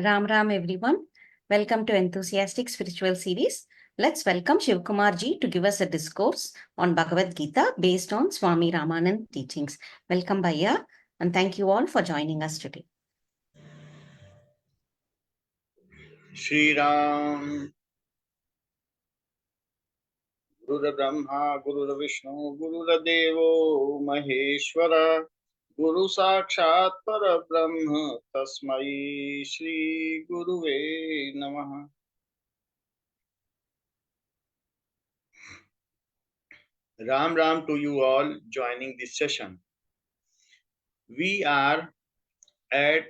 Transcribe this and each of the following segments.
Ram Ram everyone. Welcome to Enthusiastic Spiritual Series. Let's welcome Shivkumar ji to give us a discourse on Bhagavad Gita based on Swami Ramanand teachings. Welcome Bhaiya and thank you all for joining us today. Shri Ram Guru Brahma Guru Vishnu Guru Devo Maheshwara Guru Sakshat Parabrahma Tasmai Shri Guruve Namaha. Ram Ram to you all joining this session. We are at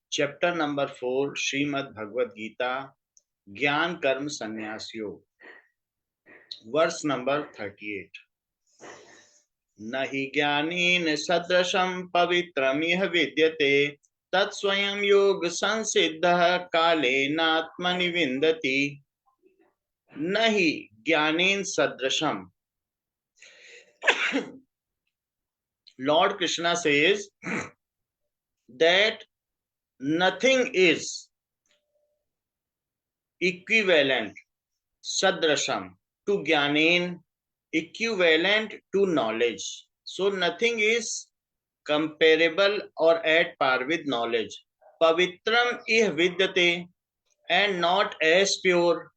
chapter number 4 Srimad Bhagavad Gita Gyan Karma Sannyas Yoga, verse number 38. नहि ज्ञानेन सदृशं पवित्रमिह विद्यते तत्स्वयं योग संसिद्धः कालेनात्मनि विन्दति. नहि ज्ञानेन सदृशम. Lord Krishna says that nothing is equivalent, sadrasham, to jnanen, equivalent to knowledge. So nothing is comparable or at par with knowledge. Pavitram ih vidyate, and not as pure.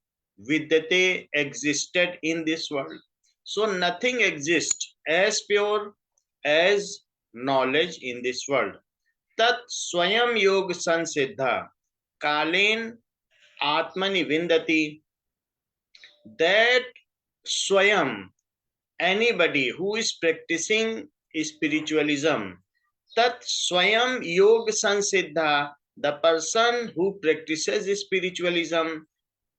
Vidyate existed in this world. So nothing exists as pure as knowledge in this world. Tat swayam yog sansiddha kalen atmani vindati. That swayam, anybody who is practicing spiritualism, tat swayam yog sansiddha, the person who practices spiritualism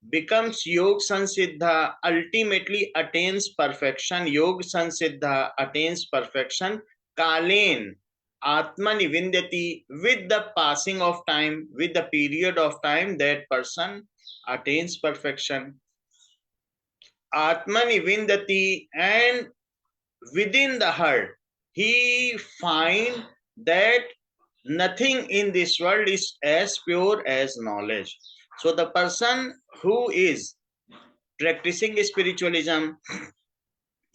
becomes yog sansiddha, ultimately attains perfection. Yog sansiddha attains perfection. Kalen atmani vindati, with the passing of time, with the period of time, that person attains perfection. Atmani vindati, and within the heart he find that nothing in this world is as pure as knowledge. So the person who is practicing spiritualism,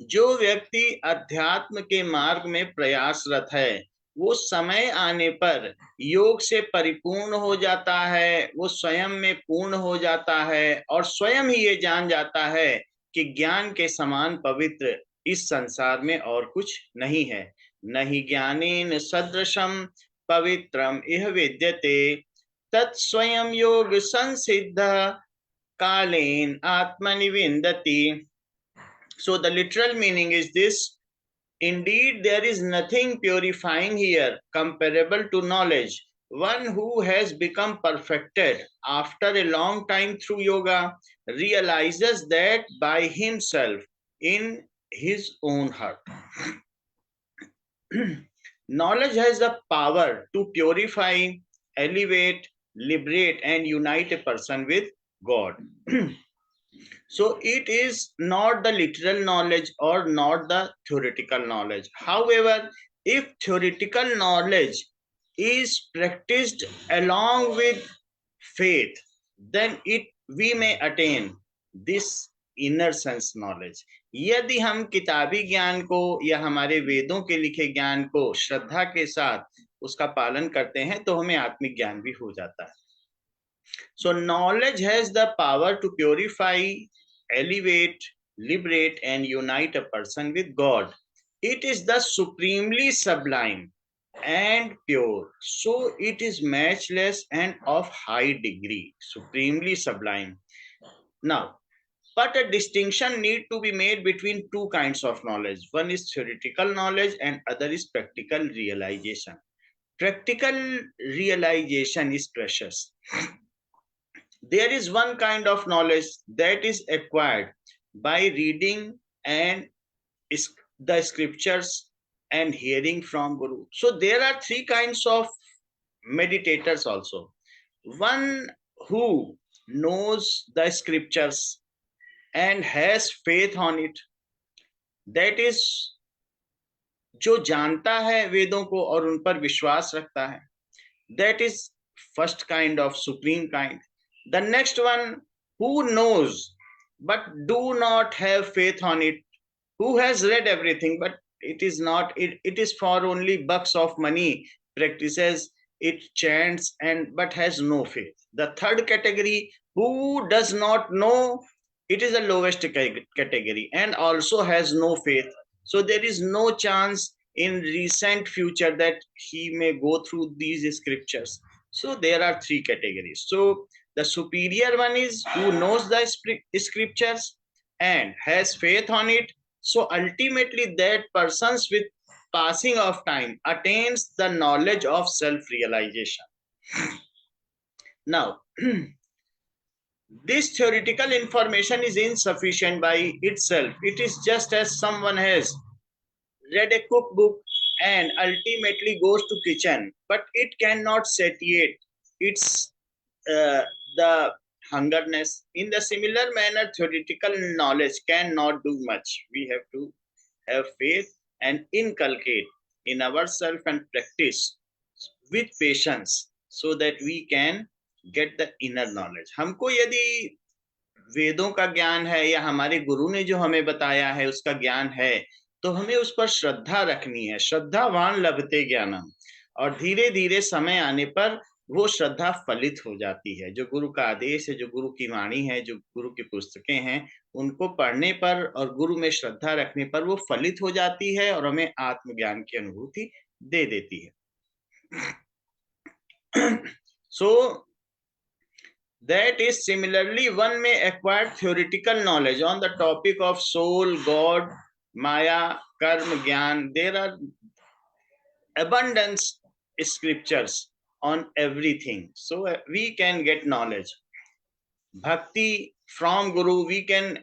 जो व्यक्ति अध्यात्म के मार्ग में प्रयासरत है, वो समय आने पर योग से परिपूर्ण हो जाता है, वो स्वयं में पूर्ण हो जाता है और स्वयं ही ये जान जाता है कि ज्ञान के समान पवित्र इस संसार में और कुछ नहीं है. नहीं ज्ञानेन सदृशम पवित्रम इह विद्यते तत्स्वयं योग संसिद्ध कालेन आत्मनि विन्दति. So the literal meaning is this: indeed there is nothing purifying here comparable to knowledge. One who has become perfected after a long time through yoga realizes that by himself in his own heart. Knowledge has the power to purify, elevate, liberate and unite a person with God. So it is not the literal knowledge or not the theoretical knowledge. However, if theoretical knowledge is practiced along with faith, then we may attain this inner sense knowledge. यदि हम किताबी ज्ञान को या हमारे वेदों के लिखे ज्ञान को श्रद्धा के साथ उसका पालन करते हैं तो हमें आत्मिक ज्ञान भी हो जाता है. So knowledge has the power to purify, elevate, liberate and unite a person with God. It is the supremely sublime and pure. So it is matchless and of high degree. Supremely sublime. Now, but a distinction need to be made between two kinds of knowledge. One is theoretical knowledge and other is practical realization. Practical realization is precious. There is one kind of knowledge that is acquired by reading and the scriptures and hearing from Guru. So there are three kinds of meditators also. One who knows the scriptures and has faith on it, that is जो जानता है वेदों को और उन पर विश्वास रखता है, that is first kind of supreme kind. The next one, who knows but do not have faith on it, who has read everything but it is not, it is for only bucks of money, practices it, chants, and but has no faith. The third category, who does not know, it is the lowest category and also has no faith. So there is no chance in recent future that he may go through these scriptures. So there are three categories. So the superior one is who knows the scriptures and has faith on it. So ultimately that persons with passing of time attains the knowledge of self-realization. Now, this theoretical information is insufficient by itself. It is just as someone has read a cookbook and ultimately goes to kitchen, but it cannot satiate its the hungerness. In the similar manner, theoretical knowledge cannot do much. We have to have faith and inculcate in ourselves and practice with patience so that we can get the inner knowledge. हमको यदि वेदों का ज्ञान है या हमारे गुरु ने जो हमें बताया है उसका ज्ञान है, तो हमें उस पर श्रद्धा रखनी है. श्रद्धावान लभते ज्ञानम. और धीरे धीरे समय आने पर वो श्रद्धा फलित हो जाती है. जो गुरु का आदेश है, जो गुरु की वाणी है, जो गुरु की पुस्तकें हैं, उनको पढ़ने पर और गुरु में श्रद्धा रखने पर वो फलित हो जाती है और हमें आत्मज्ञान की अनुभूति दे देती है. So that is similarly one may acquire theoretical knowledge on the topic of soul, God, Maya, Karma, Gyan. There are abundance scriptures on everything, so we can get knowledge. Bhakti from Guru, we can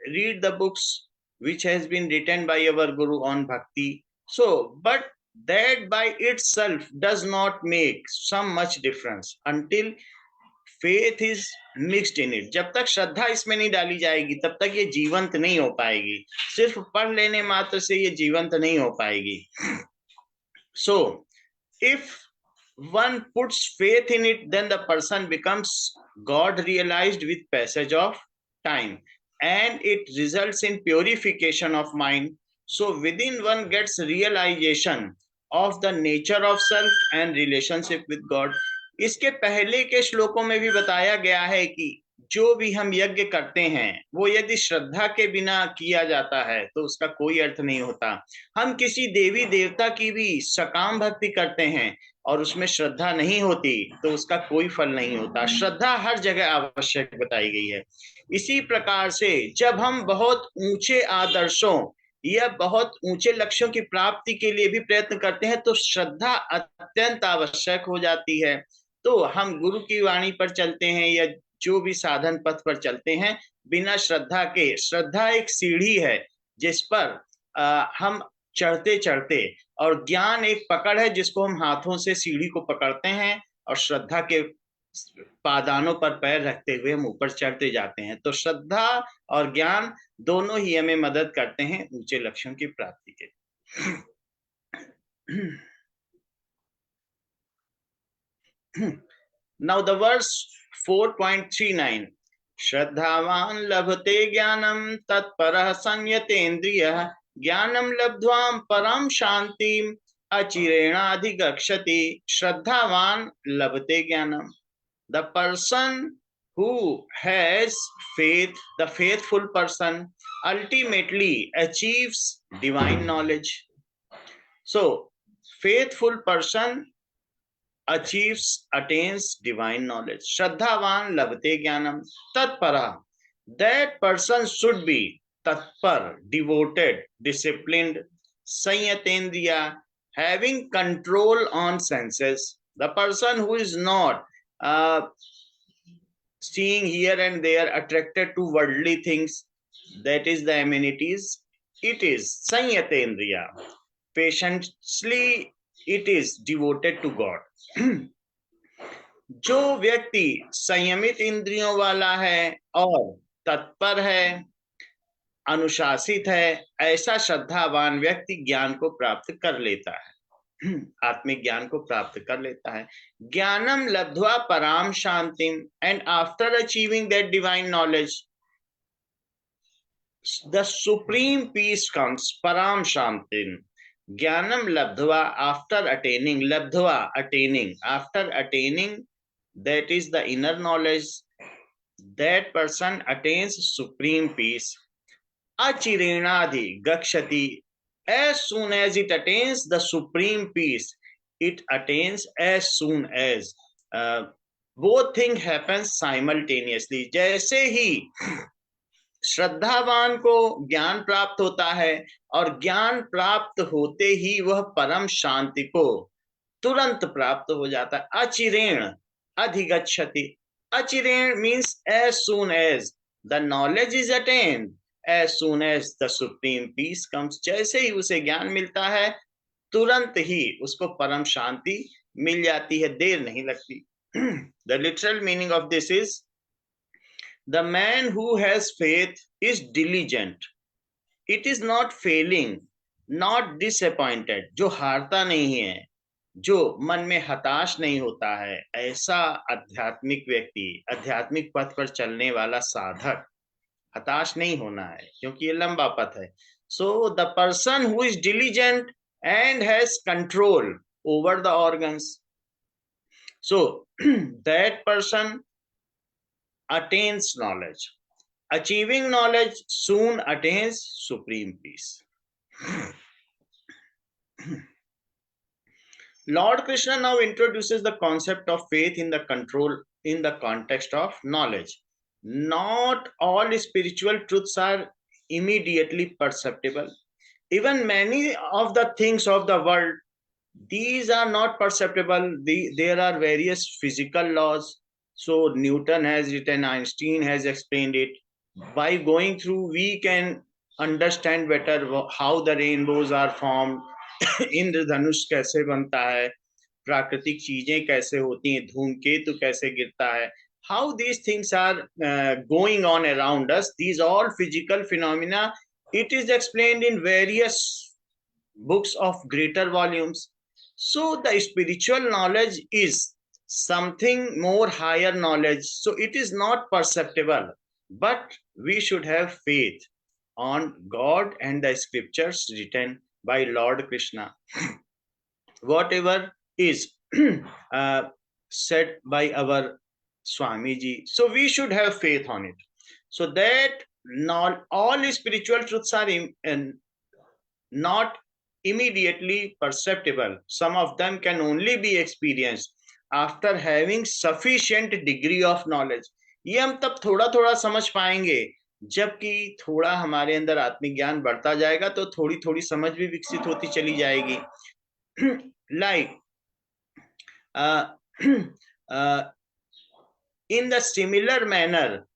read the books which has been written by our Guru on Bhakti. So, but that by itself does not make some much difference until faith is mixed in it. जब तक श्रद्धा इसमें नहीं डाली जाएगी तब तक ये जीवंत नहीं हो पाएगी. सिर्फ पढ़ लेने मात्र से ये जीवंत नहीं हो पाएगी. So if one puts faith in it, then the person becomes God realized with passage of time, and it results in purification of mind. So within one gets realization of the nature of self and relationship with God. इसके पहले के श्लोकों में भी बताया गया है कि जो भी हम यज्ञ करते हैं वो यदि श्रद्धा के बिना किया जाता है तो उसका कोई अर्थ नहीं होता. हम किसी देवी देवता की भी सकाम भक्ति करते हैं और उसमें श्रद्धा नहीं होती तो उसका कोई फल नहीं होता. श्रद्धा हर जगह आवश्यक बताई गई है. इसी प्रकार से जब हम बहुत ऊंचे आदर्शों या बहुत ऊंचे लक्ष्यों की प्राप्ति के लिए भी प्रयत्न करते हैं तो श्रद्धा अत्यंत आवश्यक हो जाती है. तो हम गुरु की वाणी पर चलते हैं या जो भी साधन पथ पर चलते हैं बिना श्रद्धा के, श्रद्धा एक सीढ़ी है जिस पर हम चढ़ते चढ़ते, और ज्ञान एक पकड़ है जिसको हम हाथों से सीढ़ी को पकड़ते हैं और श्रद्धा के पादानों पर पैर रखते हुए हम ऊपर चढ़ते जाते हैं. तो श्रद्धा और ज्ञान दोनों ही हमें मदद करते हैं ऊंचे लक्ष्यों की प्राप्ति के. Now the verse 4.39, श्रद्धावान लभते ज्ञानम तत्परः संयतेन्द्रियः ज्ञानम लब्ध्वा परम शांतिम अचिरेणाधिगच्छति. श्रद्धावान लभते ज्ञानम. The person who has faith, the faithful person, ultimately achieves divine knowledge. So faithful person attains divine knowledge. Shraddhavan labhate jnanam tatpara. That person should be tatpar, devoted, disciplined, sanyatendriya, having control on senses. The person who is not seeing here and there, attracted to worldly things, that is the amenities, it is sanyatendriya. Patiently it is devoted to God. जो व्यक्ति संयमित इंद्रियों वाला है और तत्पर है, अनुशासित है, ऐसा श्रद्धावान व्यक्ति ज्ञान को प्राप्त कर लेता है. आत्मिक ज्ञान को प्राप्त कर लेता है। ज्ञानम लब्ध्वा पराम शांतिम, and after achieving that divine knowledge the supreme peace comes, param shantin. Jnanam labdhva, after attaining, labdhva, attaining, after attaining, that is the inner knowledge, that person attains supreme peace. Achirenadhi gakshati, as soon as it attains the supreme peace, it attains as soon as, both things happen simultaneously. जैसे ही श्रद्धावान को ज्ञान प्राप्त होता है और ज्ञान प्राप्त होते ही वह परम शांति को तुरंत प्राप्त हो जाता है। अचिरेण अधिगच्छति, अचिरेण means as soon as the knowledge is attained, as soon as the supreme peace comes, जैसे ही उसे ज्ञान मिलता है तुरंत ही उसको परम शांति मिल जाती है, देर नहीं लगती। The literal meaning of this is the man who has faith is diligent, it is not failing, not disappointed, जो हारता नहीं है, जो मन में हताश नहीं होता है, ऐसा आध्यात्मिक व्यक्ति, आध्यात्मिक पथ पर चलने वाला साधक हताश नहीं होना है, क्योंकि ये लंबा पथ है। So the person who is diligent and has control over the organs, so that person attains knowledge. Achieving knowledge soon attains supreme peace. Lord Krishna now introduces the concept of faith in the control in the context of knowledge. Not all spiritual truths are immediately perceptible. Even many of the things of the world, these are not perceptible. There are various physical laws. So Newton has written, Einstein has explained it. By going through, we can understand better how the rainbows are formed, इंद्रधनुष कैसे बनता है, प्राकृतिक चीजें कैसे होती हैं, धूमकेतु कैसे गिरता है, how these things are going on around us. These all physical phenomena, it is explained in various books of greater volumes. So the spiritual knowledge is something more higher knowledge, so it is not perceptible, but we should have faith on God and the scriptures written by Lord Krishna. Whatever is said by our Swami ji, so we should have faith on it, so that not all spiritual truths are not immediately perceptible. Some of them can only be experienced after having sufficient degree of knowledge. ये हम तब थोड़ा थोड़ा समझ पाएंगे, जबकि थोड़ा हमारे अंदर आत्मिक ज्ञान बढ़ता जाएगा तो थोड़ी थोड़ी समझ भी विकसित होती चली जाएगी। Like in the similar manner,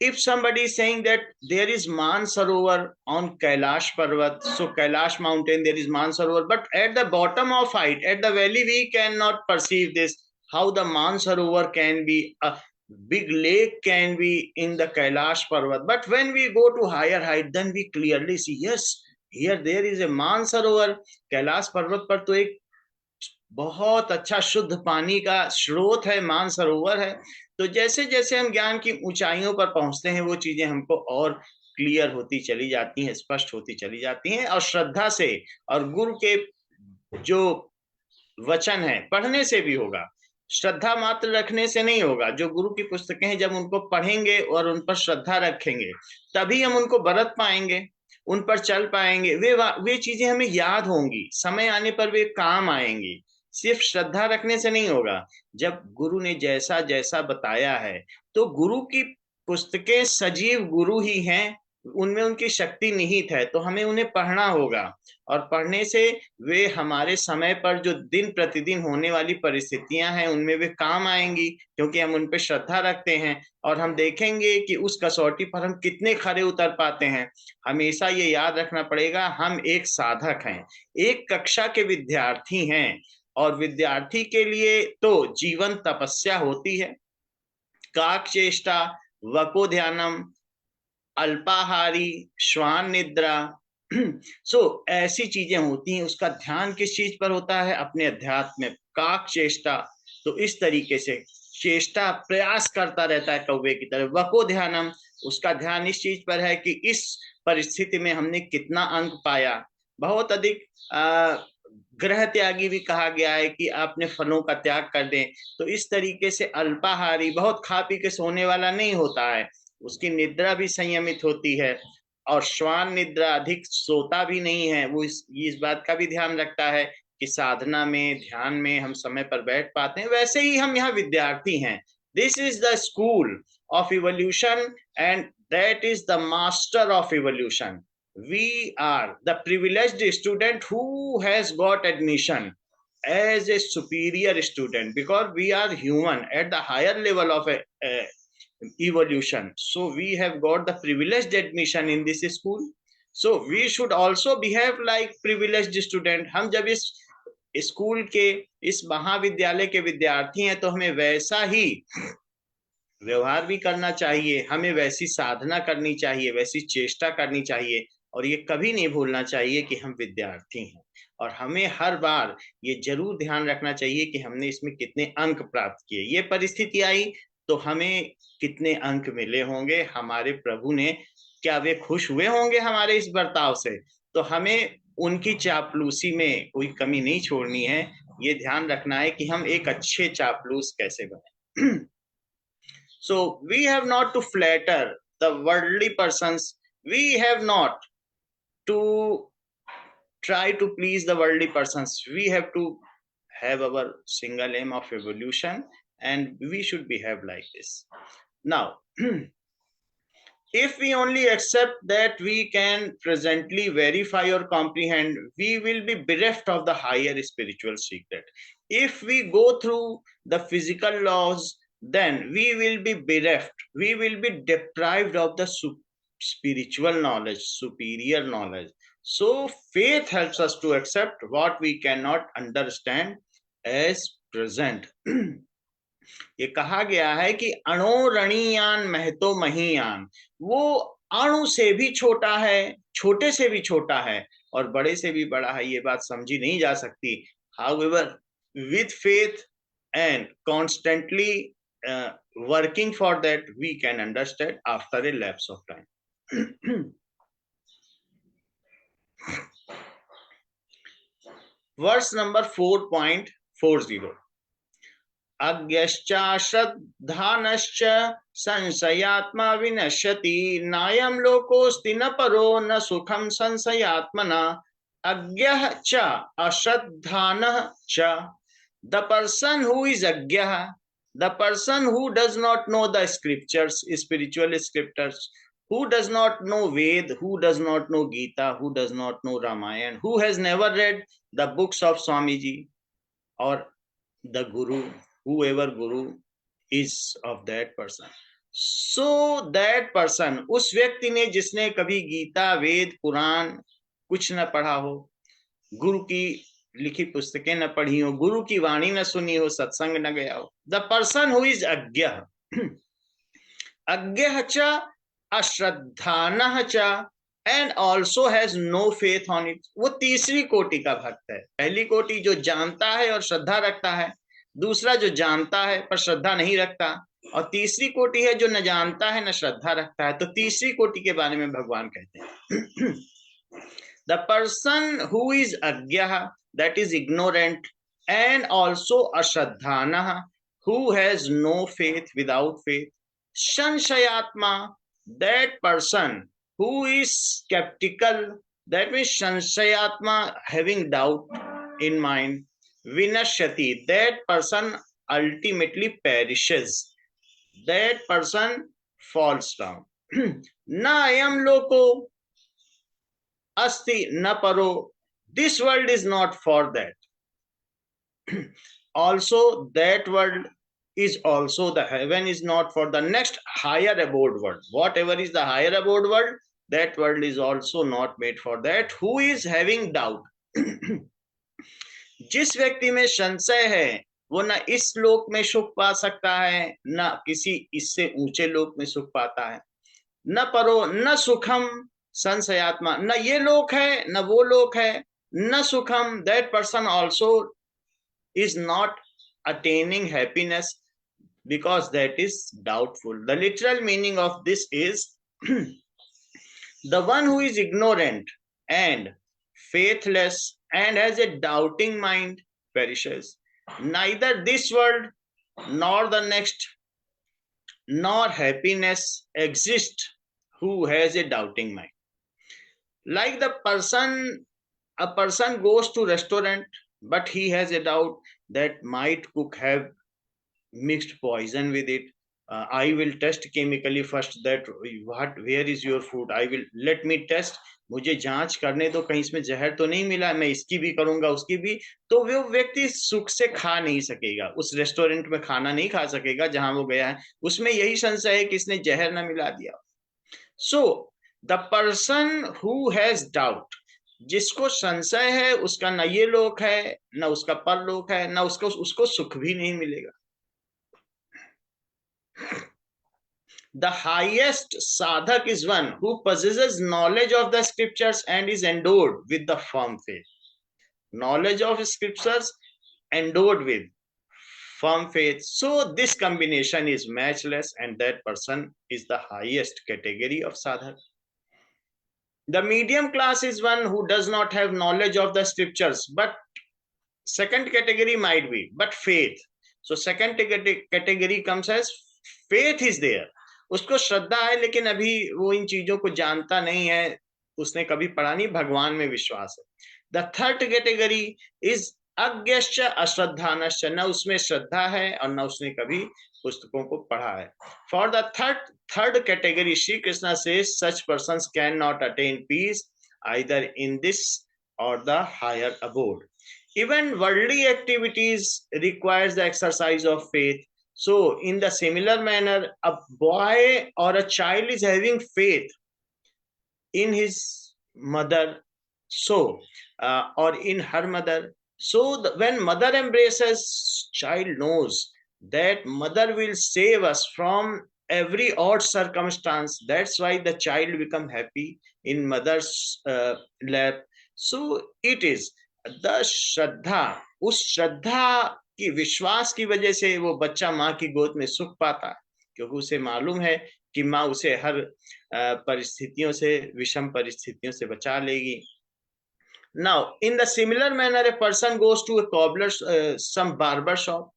if somebody is saying that there is Mansarovar on Kailash Parvat, so Kailash mountain there is Mansarovar, but at the bottom of height, at the valley, we cannot perceive this. How the Mansarovar can be, a big lake can be in the Kailash Parvat. But when we go to higher height, then we clearly see, yes, here there is a Mansarovar. Kailash Parvat पर तो एक बहुत अच्छा शुद्ध पानी का स्रोत है, मानसरोवर है। तो जैसे जैसे हम ज्ञान की ऊंचाइयों पर पहुंचते हैं, वो चीजें हमको और क्लियर होती चली जाती हैं, स्पष्ट होती चली जाती हैं। और श्रद्धा से और गुरु के जो वचन है पढ़ने से भी होगा, श्रद्धा मात्र रखने से नहीं होगा। जो गुरु की पुस्तकें हैं, जब उनको पढ़ेंगे और उन पर श्रद्धा रखेंगे, तभी हम उनको बरत पाएंगे, उन पर चल पाएंगे। वे चीजें हमें याद होंगी, समय आने पर वे काम आएंगी। सिर्फ श्रद्धा रखने से नहीं होगा। जब गुरु ने जैसा जैसा बताया है, तो गुरु की पुस्तकें सजीव गुरु ही हैं, उनमें उनकी शक्ति निहित है, तो हमें उन्हें पढ़ना होगा। और पढ़ने से वे हमारे समय पर जो दिन प्रतिदिन होने वाली परिस्थितियां हैं, उनमें वे काम आएंगी, क्योंकि हम उन पर श्रद्धा रखते हैं। और हम देखेंगे कि उस कसौटी पर हम कितने खरे उतर पाते हैं। हमेशा ये याद रखना पड़ेगा, हम एक साधक हैं, एक कक्षा के विद्यार्थी हैं, और विद्यार्थी के लिए तो जीवन तपस्या होती है। काक चेष्टा, वको ध्यानम, अल्पाहारी, श्वान निद्रा, सो ऐसी चीजें होती हैं। उसका ध्यान किस चीज पर होता है? अपने अध्यात्म में, काक चेष्टा। तो इस तरीके से चेष्टा, प्रयास करता रहता है कौवे की तरह। वको ध्यानम, उसका ध्यान इस चीज पर है कि इस परिस्थिति में हमने कितना अंक पाया। बहुत अधिक ग्रह त्यागी भी कहा गया है कि आपने फलों का त्याग कर दें। तो इस तरीके से अल्पाहारी, बहुत खा पी के सोने वाला नहीं होता है, उसकी निद्रा भी संयमित होती है। और श्वान निद्रा, अधिक सोता भी नहीं है, वो इस बात का भी ध्यान रखता है कि साधना में, ध्यान में हम समय पर बैठ पाते हैं। वैसे ही हम यहाँ विद्यार्थी हैं। This is the school of evolution and that is the master of evolution. We are the privileged student who has got admission as a superior student, because we are human at the higher level of evolution. So we have got the privileged admission in this school. So we should also behave like privileged student. हम जब इस school के, इस महाविद्यालय के विद्यार्थी हैं, तो हमें वैसा ही व्यवहार भी करना चाहिए, हमें वैसी साधना करनी चाहिए, वैसी चेष्टा करनी चाहिए। और ये कभी नहीं भूलना चाहिए कि हम विद्यार्थी हैं। और हमें हर बार ये जरूर ध्यान रखना चाहिए कि हमने इसमें कितने अंक प्राप्त किए। ये परिस्थिति आई तो हमें कितने अंक मिले होंगे, हमारे प्रभु ने, क्या वे खुश हुए होंगे हमारे इस बर्ताव से? तो हमें उनकी चापलूसी में कोई कमी नहीं छोड़नी है। ये ध्यान रखना है कि हम एक अच्छे चापलूस कैसे बने। So we have not to flatter the worldly persons. We have not to try to please the worldly persons. We have to have our single aim of evolution, and we should behave like this. Now, if we only accept that we can presently verify or comprehend, we will be bereft of the higher spiritual secret. If we go through the physical laws, then we will be bereft, we will be deprived of the spiritual knowledge, superior knowledge. So faith helps us to accept what we cannot understand as present. ये कहा गया है कि अणो रणीयान महतो महीयान, वो अणु से भी छोटा है, छोटे से भी छोटा है, और बड़े से भी बड़ा है। ये बात समझी नहीं जा सकती। However, with faith and constantly working for that, we can understand after a lapse of time. Verse number 4.40. अज्ञश्चा श्रद्धानश्च संशयात्मा विनश्यति, नायं लोकोऽस्ति न परो न सुखं संशयात्मना। अज्ञः च अश्रद्धानः च, the person who is ajñah, the person who does not know the scriptures, spiritual scriptures, who does not know Ved, who does not know Gita, who does not know Ramayana, who has never read the books of Swamiji or the Guru, whoever Guru is of that person. So that person, उस व्यक्ति ने जिसने कभी गीता, वेद, पुराण कुछ न पढ़ा हो, गुरु की लिखी पुस्तकें न पढ़ी हो, गुरु की वाणी न सुनी हो, सत्संग न गया हो, द पर्सन हु इज अज्ञः, अज्ञः च अश्रद्धानः च and also has no faith on it, वो तीसरी कोटि का भक्त है। पहली कोटि जो जानता है और श्रद्धा रखता है, दूसरा जो जानता है पर श्रद्धा नहीं रखता, और तीसरी कोटि है जो न जानता है न श्रद्धा रखता है। तो तीसरी कोटि के बारे में भगवान कहते हैं द पर्सन हु इज अज्ञः, that is ignorant, and also ashraddhanah, who has no faith, without faith. Sanshayatma, that person who is skeptical, that means sanshayatma, having doubt in mind. Vinashyati, that person ultimately perishes, that person falls down. Na ayam loko asti na paro, this world is not for that. Also that world is also, the heaven is not for the next higher abode world. Whatever is the higher abode world, that world is also not made for that. Who is having doubt? जिस व्यक्ति में संशय है वो न इस लोक में सुख पा सकता है, न किसी इससे ऊंचे लोक में सुख पाता है। न परो न सुखम संशयात्मा, न ये लोक है न वो लोक है, न सुखम, that person also is not attaining happiness because that is doubtful. The literal meaning of this is the one who is ignorant and faithless and has a doubting mind perishes. Neither this world nor the next nor happiness exist who has a doubting mind. Like a person goes to restaurant, but he has a doubt that might cook have mixed poison with it. I will test chemically first that where is your food. I will let me test. मुझे जांच करने दो कहीं इसमें जहर तो नहीं मिला, मैं इसकी भी करूंगा उसकी भी. तो वो व्यक्ति सुख से खा नहीं सकेगा, उस रेस्टोरेंट में खाना नहीं खा सकेगा जहां वो गया है. उसमें यही संशय है कि इसने जहर ना मिला दिया. So the person who has doubt, जिसको संशय है उसका न ये लोक है न उसका परलोक है, न उसको सुख भी नहीं मिलेगा. The highest sadhak is one who possesses knowledge of the scriptures and is endowed with the firm faith. Knowledge of scriptures endowed with firm faith. So this combination is matchless, and that person is the highest category of sadhak. The medium class is one who does not have knowledge of the scriptures, but second category might be, but faith. So second category comes as faith is there. उसको श्रद्धा है लेकिन अभी वो इन चीजों को जानता नहीं है, उसने कभी पढ़ा नहीं, भगवान में विश्वास है. द थर्ड कैटेगरी इज अज्ञश्च अश्रद्धानश्च, न उसमें श्रद्धा है और न उसने कभी पुस्तकों को पढ़ा है. For the third category Shri Krishna से सच persons can not attain peace either in this or the higher abode. Even worldly activities requires the exercise of faith. So in the similar manner, a boy or a child is having faith in his mother, so or in her mother. So when mother embraces, child knows that mother will save us from every odd circumstance. That's why the child become happy in mother's lap. So it is the श्रद्धा, उस श्रद्धा की विश्वास की वजह से वो बच्चा माँ की गोद में सुख पाता है, क्योंकि उसे मालूम है कि माँ उसे हर परिस्थितियों से, विषम परिस्थितियों से बचा लेगी. Now in the similar manner, a person goes to a cobbler, some barber shop.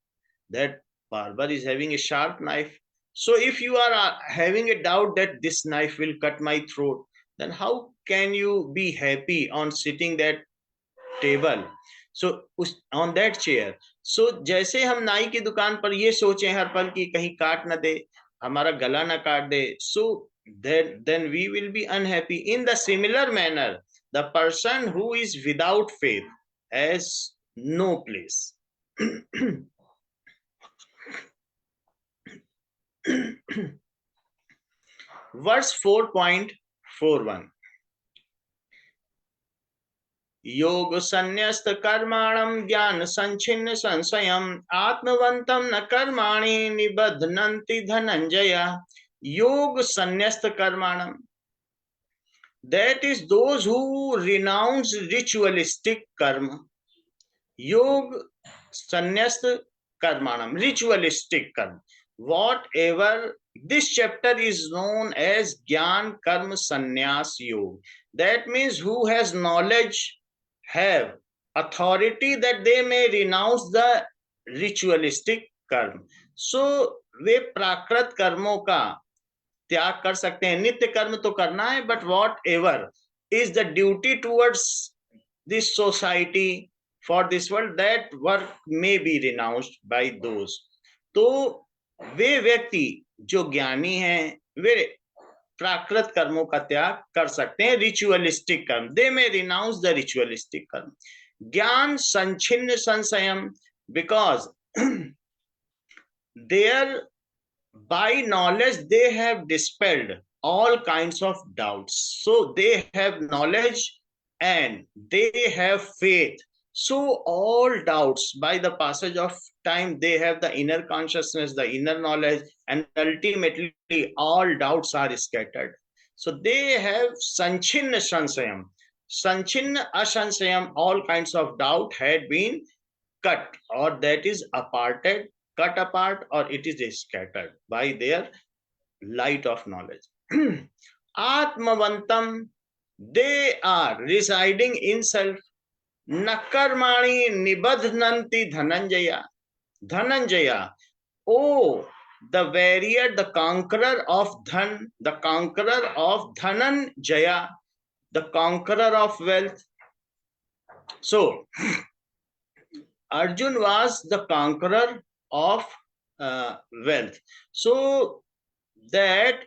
That barber is having a sharp knife. So if you are having a doubt that this knife will cut my throat, then how can you be happy on sitting that table, so उस on that chair. सो जैसे हम नाई की दुकान पर ये सोचे हर पल की कहीं काट न दे, हमारा गला ना काट दे, सो then we will be unhappy. In the similar manner, the person who is without faith has no place. Verse 4.41. योग संन्यस्त कर्माणं ज्ञान संचिन्न संशयम् आत्मवन्तं न कर्माणि निबध्नन्ति धनंजय. योग संन्यस्त कर्माणं, that is those who renounce ritualistic karma. योग संन्यस्त कर्माणं, ritualistic karma, whatever. This chapter is known as Gyan Karma Sannyas Yoga. That means who has knowledge have authority that they may renounce the ritualistic कर्म. So वे प्राकृत कर्मों का त्याग कर सकते हैं. नित्य कर्म तो करना है, but whatever is the duty towards this society for this world, that work may be renounced by those. तो वे व्यक्ति जो ज्ञानी हैं वे प्राकृत कर्मों का त्याग कर सकते हैं, रिचुअलिस्टिक कर्म. They may renounce the ritualistic कर्म. ज्ञान संचिन्न संशयम, because there by knowledge they have dispelled all kinds of doubts. So they have knowledge and they have faith. So all doubts, by the passage of time, they have the inner consciousness, the inner knowledge, and ultimately all doubts are scattered. So they have Sanchinna Sansayam. Sanchinna Asansayam, all kinds of doubt had been cut, or that is aparted, cut apart, or it is scattered by their light of knowledge. Atmavantam, they are residing in self. Nakarmani nibadhnanti dhananjaya. Dhananjaya, oh, the warrior, the conqueror of Dhan, the conqueror of Dhananjaya, the conqueror of wealth. So, Arjun was the conqueror of wealth. So, that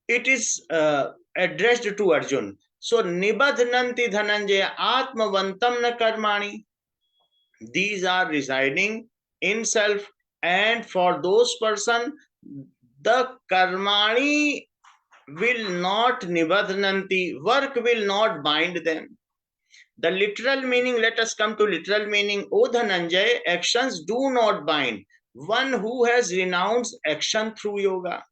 it is addressed to Arjun. So, Nibadhnanti Dhananjaya Atmavantam na Karmani. These are residing in self, and for those person, the Karmani will not Nibadhnanti, work will not bind them. The literal meaning, let us come to literal meaning. O Dhananjay, actions do not bind one who has renounced action through yoga.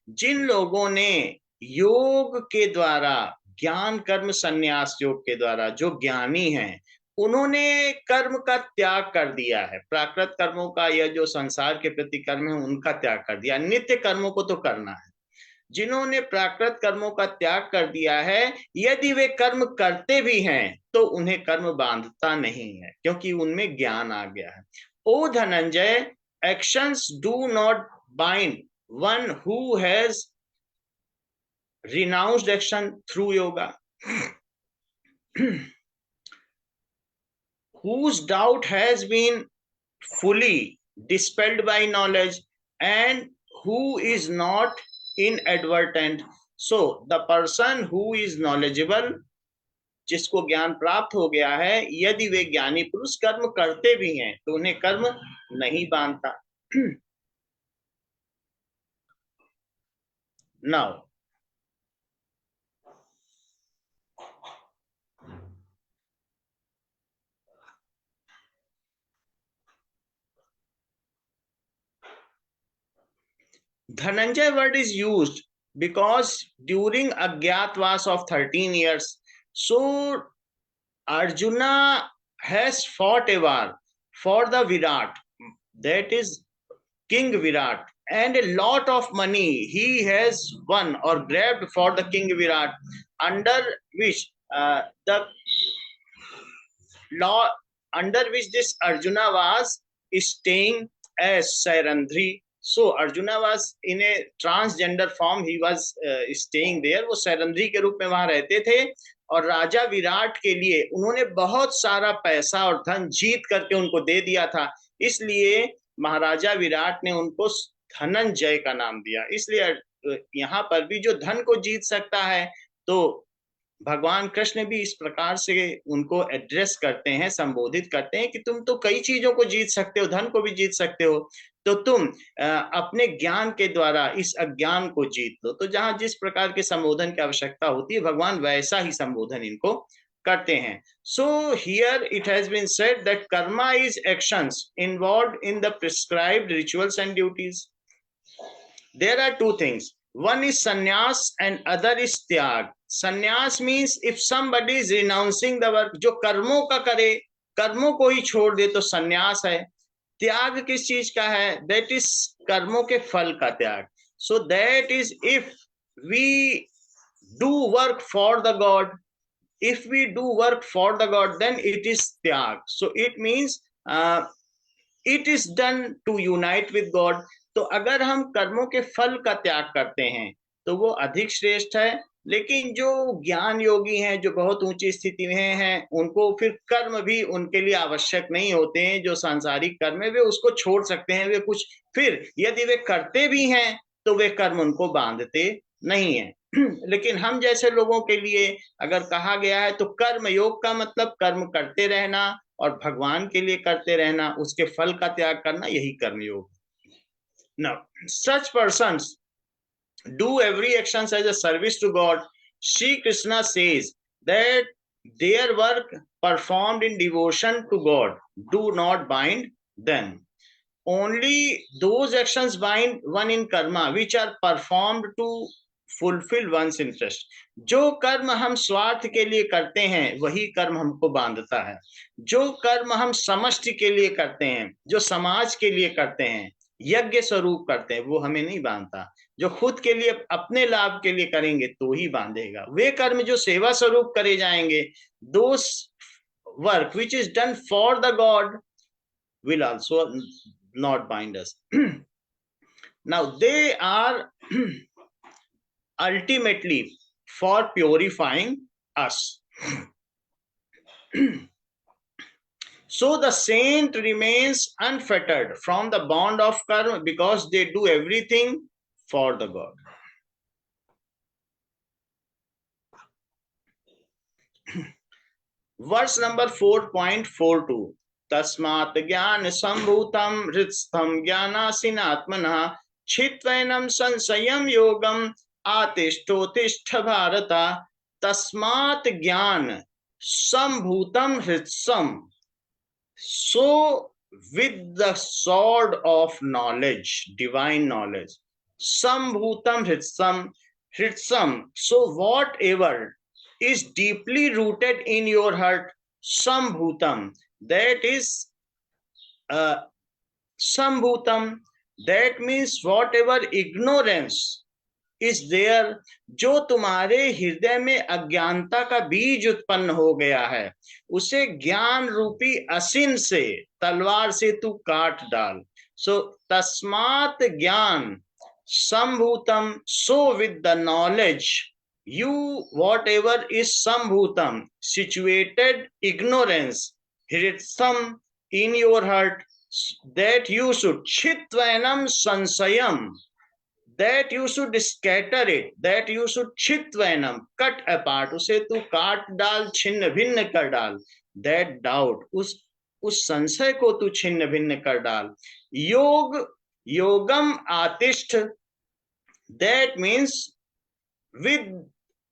जिन लोगों ने योग के द्वारा, ज्ञान कर्म संन्यास योग के द्वारा, जो ज्ञानी हैं, उन्होंने कर्म का त्याग कर दिया है, प्राकृत कर्मों का या जो संसार के प्रति कर्म है उनका त्याग कर दिया, नित्य कर्मों को तो करना है। जिन्होंने प्राकृत कर्मों का त्याग कर दिया है, यदि वे कर्म करते भी हैं तो उन्हें कर्म बांधता नहीं है, क्योंकि उनमें ज्ञान आ गया है। ओ Dhananjay, actions do not bind one who has renounced action through yoga, whose doubt has been fully dispelled by knowledge, and who is not inadvertent. So the person who is knowledgeable, जिसको ज्ञान प्राप्त हो गया है, यदि वे ज्ञानी पुरुष कर्म करते भी हैं तो उन्हें कर्म नहीं बांधता। Now, Dhananjay word is used because during Agyatwas of 13 years, so Arjuna has fought a war for the Virat, that is King Virat, and a lot of money he has won or grabbed for the King Virat, under which the law, under which this Arjuna was staying as Sairandri. So Arjuna was in a transgender form, he was staying there, वो सैरंध्री के रूप में वहां रहते थे, और राजा विराट के लिए उन्होंने बहुत सारा पैसा और धन जीत करके उनको दे दिया था, इसलिए महाराजा विराट ने उनको धनंजय का नाम दिया। इसलिए यहाँ पर भी जो धन को जीत सकता है, तो भगवान कृष्ण भी इस प्रकार से उनको एड्रेस करते हैं, संबोधित करते हैं कि तुम तो कई चीजों को जीत सकते हो, धन को भी जीत सकते हो, तो तुम अपने ज्ञान के द्वारा इस अज्ञान को जीत लो। तो जहां जिस प्रकार के संबोधन की आवश्यकता होती है, भगवान वैसा ही संबोधन इनको करते हैं। So here it has been said that karma is actions involved in the prescribed rituals and duties. There are two things, one is sannyas and other is tyag. Sannyas means if somebody is renouncing the work, जो कर्मों का करे, कर्मों को ही छोड़ दे तो संन्यास है। त्याग किस चीज का है? That is कर्मों के फल का त्याग। So that is if we do work for the God, if we do work for the God, then it is tyag. So it means it is done to unite with God. तो अगर हम कर्मों के फल का त्याग करते हैं तो वो अधिक श्रेष्ठ है, लेकिन जो ज्ञान योगी हैं, जो बहुत ऊंची स्थिति में हैं, उनको फिर कर्म भी उनके लिए आवश्यक नहीं होते हैं। जो सांसारिक कर्म है वे उसको छोड़ सकते हैं, वे कुछ फिर यदि वे करते भी हैं तो वे कर्म उनको बांधते नहीं है। लेकिन हम जैसे लोगों के लिए अगर कहा गया है तो कर्म योग का मतलब कर्म करते रहना और भगवान के लिए करते रहना, उसके फल का त्याग करना, यही कर्म योग। Now, such persons do every action as a service to God. Shri Krishna says that their work performed in devotion to God do not bind them. Only those actions bind one in karma which are performed to fulfill one's interest. जो कर्म हम स्वार्थ के लिए करते हैं वही कर्म हमको बांधता है। जो कर्म हम समष्टि के लिए करते हैं, जो समाज के लिए करते हैं, यज्ञ स्वरूप करते हैं, वो हमें नहीं बांधता। जो खुद के लिए अपने लाभ के लिए करेंगे तो ही बांधेगा। वे कर्म जो सेवा स्वरूप करे जाएंगे, those work which is done for the God will also not bind us. Now they are ultimately for purifying us. So the saint remains unfettered from the bond of karma because they do everything for the God. Verse number 4.42. Tasmat jnana sambhutam hridस्थम ज्ञानासीनात्मनः छित्वैनं संशयं योगम आतिष्ठोतिष्ठ भारत तस्मात् ज्ञान sambhutam hridस्थम. So with the sword of knowledge, divine knowledge, sambhutam hridस्थam, so whatever is deeply rooted in your heart, sambhutam, that is sambhutam, that means whatever ignorance is there, जो तुम्हारे हृदय में अज्ञानता का बीज उत्पन्न हो गया है, उसे ज्ञान रूपी असिन से, तलवार से तू काट डाल. So तस्मात् ज्ञान sambhutam, so with the knowledge, you whatever is sambhutam, situated ignorance, hridस्थam, in your heart, that you should chitvainam sansayam, that you should scatter it, that you should chitvainam, cut apart, उसे तू काट डाल, छिन्न भिन्न कर डाल. That doubt, उस संशय को तू छिन्न भिन्न कर डाल. योग योगम आतिष्ठ, that means with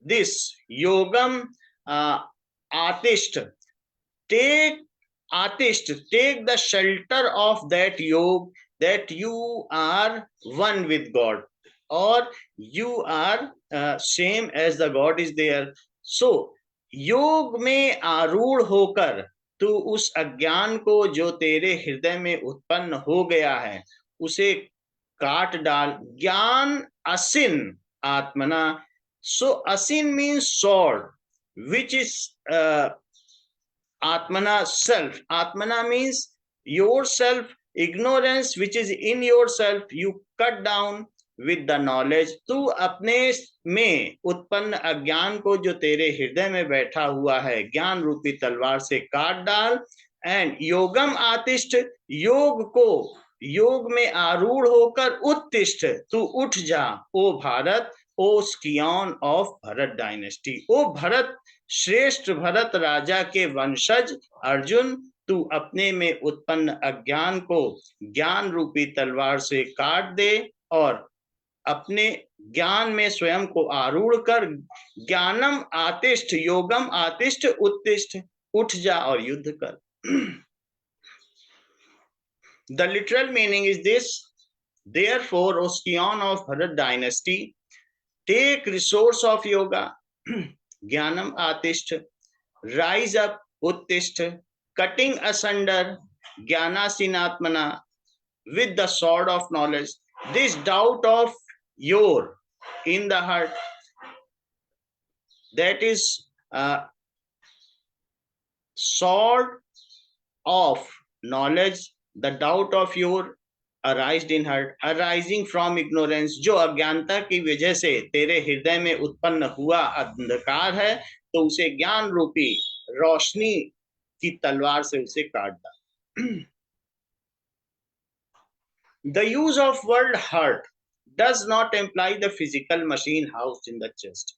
this yogam atisht, take the shelter of that yog, that you are one with God, or you are same as the God is there. So योग में आरूढ़ होकर तू उस अज्ञान को जो तेरे हृदय में उत्पन्न हो गया है उसे काट डाल. ज्ञान असिन आत्मना. So asin means sword, which is atmana, self. Atmana means yourself. Ignorance which is in yourself, you cut down with the knowledge. तू अपने में उत्पन्न अज्ञान को जो तेरे हृदय में बैठा हुआ है, ज्ञान रूपी तलवार से काट डाल. एंड योगम आतिष्ठ, योग को, योग में आरूढ़ होकर उत्तिष्ठ, तू उठ जा. ओ भारत, ओ स्कियन ऑफ भरत डायनेस्टी, ओ भरत, श्रेष्ठ भरत राजा के वंशज अर्जुन, तू अपने में उत्पन्न अज्ञान को ज्ञान रूपी तलवार से काट दे और अपने ज्ञान में स्वयं को आरूढ़ कर ज्ञानम आतिष्ठ, योगम आतिष्ठ, उत्तिष्ठ, उठ जा और युद्ध कर. The literal meaning is this: therefore, O scion of Bharat dynasty, take resource of yoga, jnanam atishtha, rise up, uttishtha, cutting asunder, jnanasinatmana, with the sword of knowledge, this doubt of your in the heart, that is sword of knowledge, the doubt of your arised in heart, arising from ignorance, जो अज्ञानता की वजह से तेरे हृदय में उत्पन्न हुआ अंधकार है, तो उसे ज्ञान रूपी रोशनी की तलवार से उसे काट डाल. The use of word heart does not imply the physical machine housed in the chest.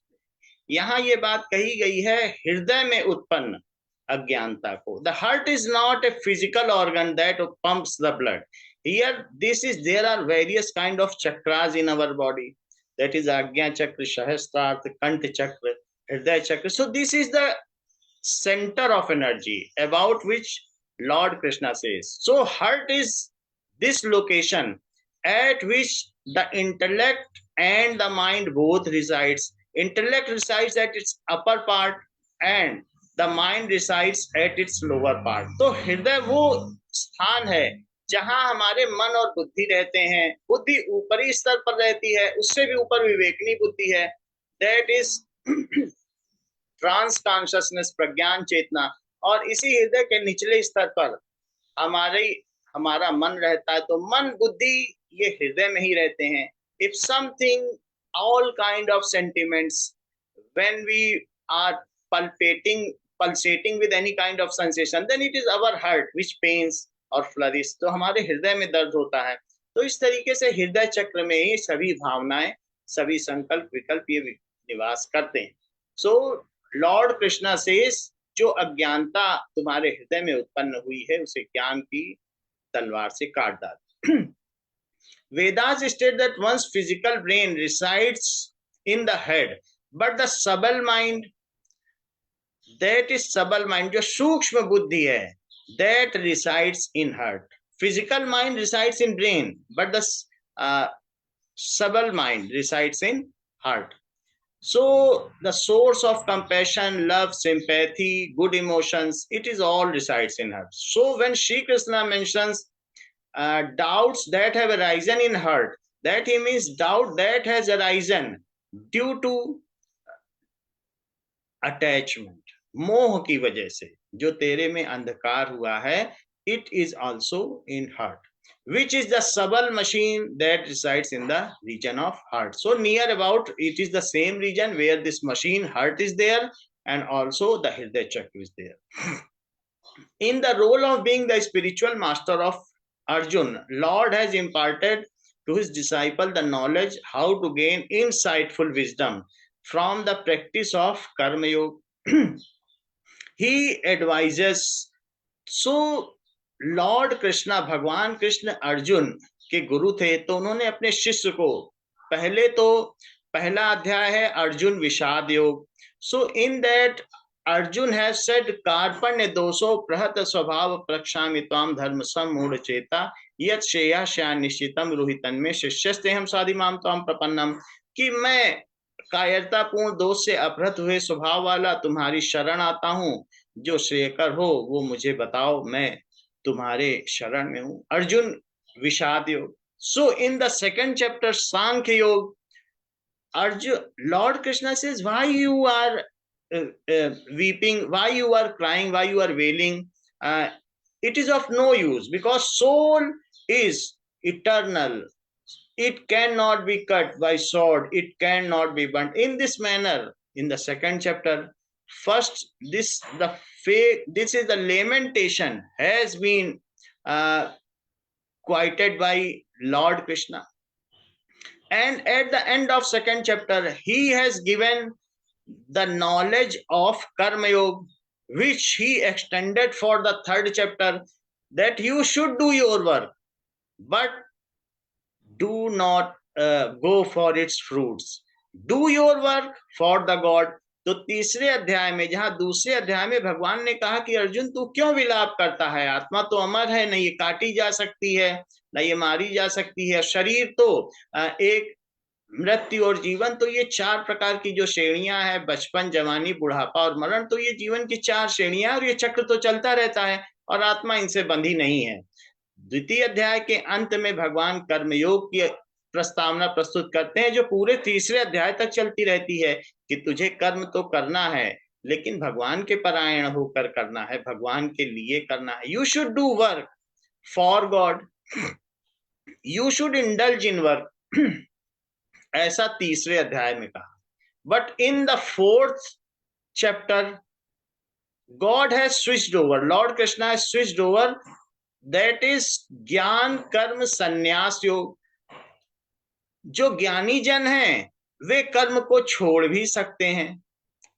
यहाँ ये बात कही गई है हृदय में उत्पन्न अज्ञानता को. The heart is not a physical organ that pumps the blood. Here, there are various kind of chakras in our body. That is Agnya Chakra, Sahasrara, Kanta Chakra, Hridaya Chakra. So this is the center of energy about which Lord Krishna says. So heart is this location at which the intellect and the mind both resides. Intellect resides at its upper part and the mind resides at its lower part. तो हृदय वो स्थान है जहां हमारे मन और बुद्धि रहते हैं. बुद्धि ऊपरी स्तर पर रहती है, उससे भी ऊपर विवेकनी बुद्धि है. दैट इज ट्रांस कॉन्शियसनेस, प्रज्ञान चेतना. और इसी हृदय के निचले स्तर पर हमारा मन रहता है. तो मन बुद्धि ये हृदय में ही रहते हैं. If something, all kind of sentiments, when we are pulsating with any kind of sensation, then it is our heart which pains or flourish. तो हमारे हृदय में दर्द होता है. तो इस तरीके से हृदय चक्र में ही सभी भावनाएं, सभी संकल्प विकल्प ये निवास करते हैं. सो लॉर्ड कृष्णा सेज, जो अज्ञानता तुम्हारे हृदय में उत्पन्न हुई है उसे ज्ञान की तलवार से काट डाल. Vedas state that one's physical brain resides in the head, but the subtle mind, that is subtle mind, जो सूक्ष्म बुद्धि है, that resides in heart. Physical mind resides in brain, but the subtle mind resides in heart. So the source of compassion, love, sympathy, good emotions, it is all resides in heart. So when Shri Krishna mentions doubts that have arisen in heart, that he means doubt that has arisen due to attachment, मोह की वजह से जो तेरे में अंधकार हुआ है, it is also in heart, which is the subtle machine that resides in the region of heart. So near about it is the same region where this machine heart is there, and also the hridaya chakra is there. In the role of being the spiritual master of Arjun, Lord has imparted to his disciple the knowledge how to gain insightful wisdom from the practice of Karma Yoga. He advises. So Lord Krishna, भगवान कृष्ण अर्जुन के गुरु थे, तो उन्होंने अपने शिष्य को पहला अध्याय है अर्जुन विषाद योग. So in that Arjuna has said कार्पण्य दोषो प्रहत स्वभाव प्रक्षामि त्वाम धर्म सम्मूढ़ चेता यत् श्रेया निश्चितम रुहितन में शिष्यस्ते हम साधिमाम त्वाम प्रपन्नम. कि मैं कायरतापूर्ण दोष से अपहृत हुए स्वभाव वाला तुम्हारी शरण आता हूँ. जो श्रेयकर हो वो मुझे बताओ, मैं तुम्हारे शरण में हूं. अर्जुन विषाद योग. So in the second chapter Sankhya Yoga, Arjun, Lord Krishna says, why you are weeping, why you are crying, why you are wailing, it is of no use, because soul is eternal. It cannot be cut by sword, it cannot be burnt. In this manner, in the second chapter, first this is the lamentation has been quoted by Lord Krishna, and at the end of second chapter he has given the knowledge of Karma Yoga, which he extended for the third chapter, that you should do your work but do not go for its fruits. Do your work for the God. तो तीसरे अध्याय में, जहां दूसरे अध्याय में भगवान ने कहा कि अर्जुन तू क्यों विलाप करता है, आत्मा तो अमर है, न ये काटी जा सकती है, न ये मारी जा सकती है. शरीर तो एक, मृत्यु और जीवन, तो ये चार प्रकार की जो श्रेणियां हैं, बचपन, जवानी, बुढ़ापा और मरण, तो ये जीवन की चार श्रेणियां, और ये चक्र तो चलता रहता है और आत्मा इनसे बंधी नहीं है. द्वितीय अध्याय के अंत में भगवान कर्मयोग की प्रस्तावना प्रस्तुत करते हैं, जो पूरे तीसरे अध्याय तक चलती रहती है, कि तुझे कर्म तो करना है लेकिन भगवान के परायण होकर करना है, भगवान के लिए करना है. You should do work for God, you should indulge in work, ऐसा तीसरे अध्याय में कहा. But in the fourth chapter God has switched over, Lord Krishna has switched over, that is ज्ञान कर्म संन्यास योग. जो ज्ञानी जन हैं वे कर्म को छोड़ भी सकते हैं.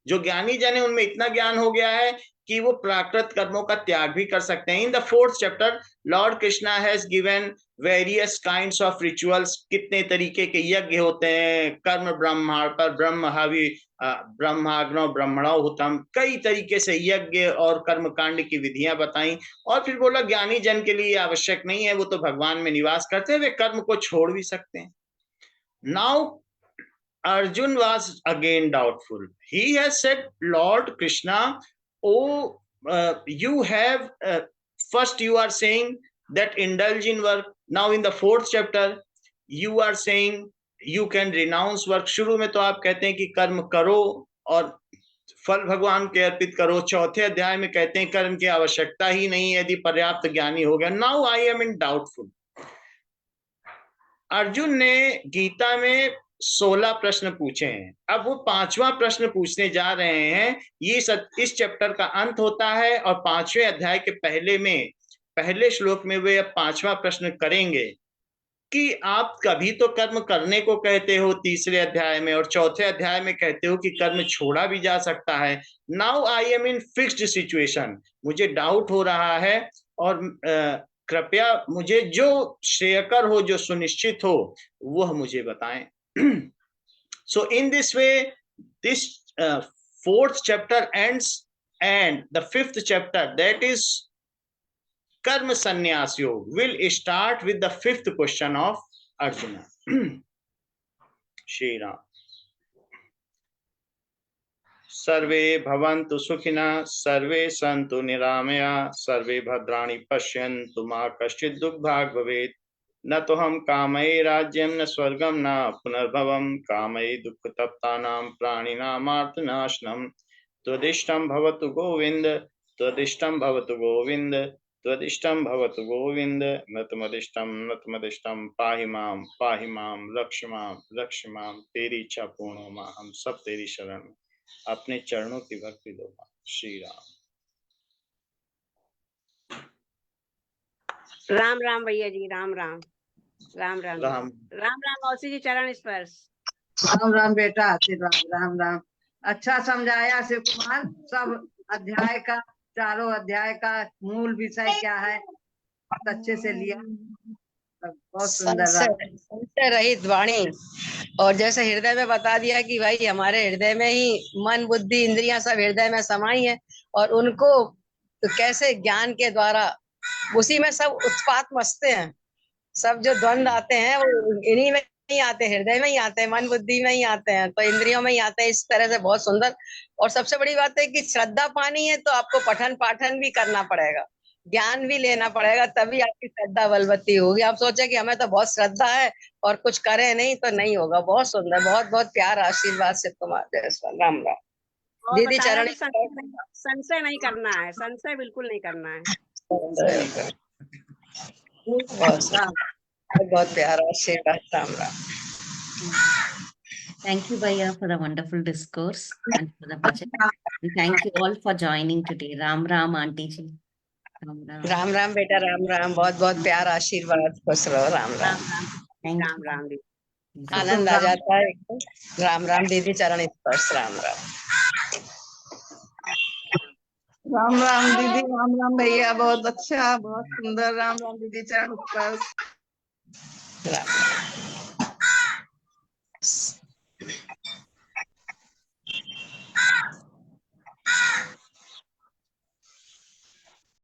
जो ज्ञानी जन है उनमें इतना ज्ञान हो गया है कि वो प्राकृत कर्मों का त्याग भी कर सकते हैं. In the fourth chapter Lord Krishna has given various kinds of rituals. कितने तरीके के यज्ञ होते हैं, कर्म ब्रह्मा पर ब्रह्म हवि ब्रह्माग्नो ब्रह्मणो हुतम, कई तरीके से यज्ञ और कर्म कांड की विधियां बताई. और फिर बोला ज्ञानी जन के लिए आवश्यक नहीं है, वो तो भगवान में निवास करते हैं, वे कर्म को छोड़ भी सकते हैं. Now Arjun was again doubtful. He has said, Lord Krishna, oh, you have, first you are saying that indulge in work. Now in the 4th chapter, you are saying you can renounce work. शुरू में तो आप कहते हैं कि कर्म करो और फल भगवान के अर्पित करो. 4थे अध्याय में कहते हैं कर्म की आवश्यकता ही नहीं यदि पर्याप्त ज्ञानी हो गया. Now I am in doubtful. Arjun ने गीता में 16 प्रश्न पूछे हैं. अब वो 5वां प्रश्न पूछने जा रहे हैं. ये इस चैप्टर का अंत होता है और 5वें अध्याय के पहले श्लोक में वे अब 5वां प्रश्न करेंगे कि आप कभी तो कर्म करने को कहते हो 3रे अध्याय में और 4थे अध्याय में कहते हो कि कर्म छोड़ा भी जा सकता है. Now I am in fixed situation. मुझे डाउट हो रहा है और कृपया मुझे जो श्रेयकर हो, जो सुनिश्चित हो, वह मुझे बताएं. So in this way, this 4th chapter ends, and the 5th chapter, that is Karma Sannyas Yoga, will start with the 5th question of Arjuna. Shri Ram. सर्वे भवन्तु सुखिनः, सर्वे सन्तु निरामया, सर्वे भद्राणि पश्यन्तु मा कश्चित् दुर्भाग् भवेत्. न तो हम कामये राज्यं न स्वर्गं न पुनर्भवं, कामये दुःखतप्तानां प्राणिनामार्तनाशनं. त्वदिष्टं भवतु गोविन्द, त्वदिष्टं भवतु गोविन्द, त्वदिष्टं भवतु गोविन्द. नतमदिष्टं पाहि मां, रक्ष मां. तेरी इच्छा पूर्ण हो मां, हम सब तेरी शरण में. अपने चरणों की भक्ति दो मां. श्री राम. राम राम भैया जी. राम राम. राम राम. राम राम राम मौसी जी. चरण स्पर्श. राम राम बेटा. आशीर्वाद. राम राम. अच्छा समझाया शिव कुमार. सब अध्याय का, चारों अध्याय का मूल विषय क्या है बहुत अच्छे से लिया. बहुत सुंदर. संशय रहित वाणी. और जैसे हृदय में बता दिया कि भाई हमारे हृदय में ही मन बुद्धि इंद्रियां सब हृदय में समाई है और उनको तो कैसे ज्ञान के द्वारा उसी में सब उत्पात मचते हैं. सब जो द्वंद आते हैं वो इन्हीं में ही आते हैं, हृदय में ही आते हैं, मन बुद्धि में ही आते हैं, तो इंद्रियों में ही आते हैं. इस तरह से बहुत सुंदर. और सबसे बड़ी बात है कि श्रद्धा पानी है तो आपको पठन पाठन भी करना पड़ेगा, ज्ञान भी लेना पड़ेगा, तभी आपकी श्रद्धा बलवती होगी. आप सोचे कि हमें तो बहुत श्रद्धा है और कुछ करें नहीं तो नहीं होगा. बहुत सुंदर. बहुत बहुत प्यार. आशीर्वाद शिव कुमार जायसवाल. राम राम. दीदी चरण. संशय नहीं करना है. संशय बिल्कुल नहीं करना है. बहुत प्यारा. आशीर्वाद. Ram Ram. Thank you, Bhaiya, for the wonderful discourse and for the bhajan. And thank you all for joining today. Ram Ram, Auntie ji. Ram Ram. Ram Ram बेटा. राम राम. बहुत बहुत प्यार. आशीर्वाद. खुश रहो. राम राम. Thank Ram you. राम दीदी. Thank आनंद आ जाता है एकदम. राम राम दीदी. चरण स्पर्श. राम राम. राम राम दीदी. राम राम भैया. बहुत अच्छा, बहुत सुंदर. राम राम दीदी. चरण स्पर्श. राम.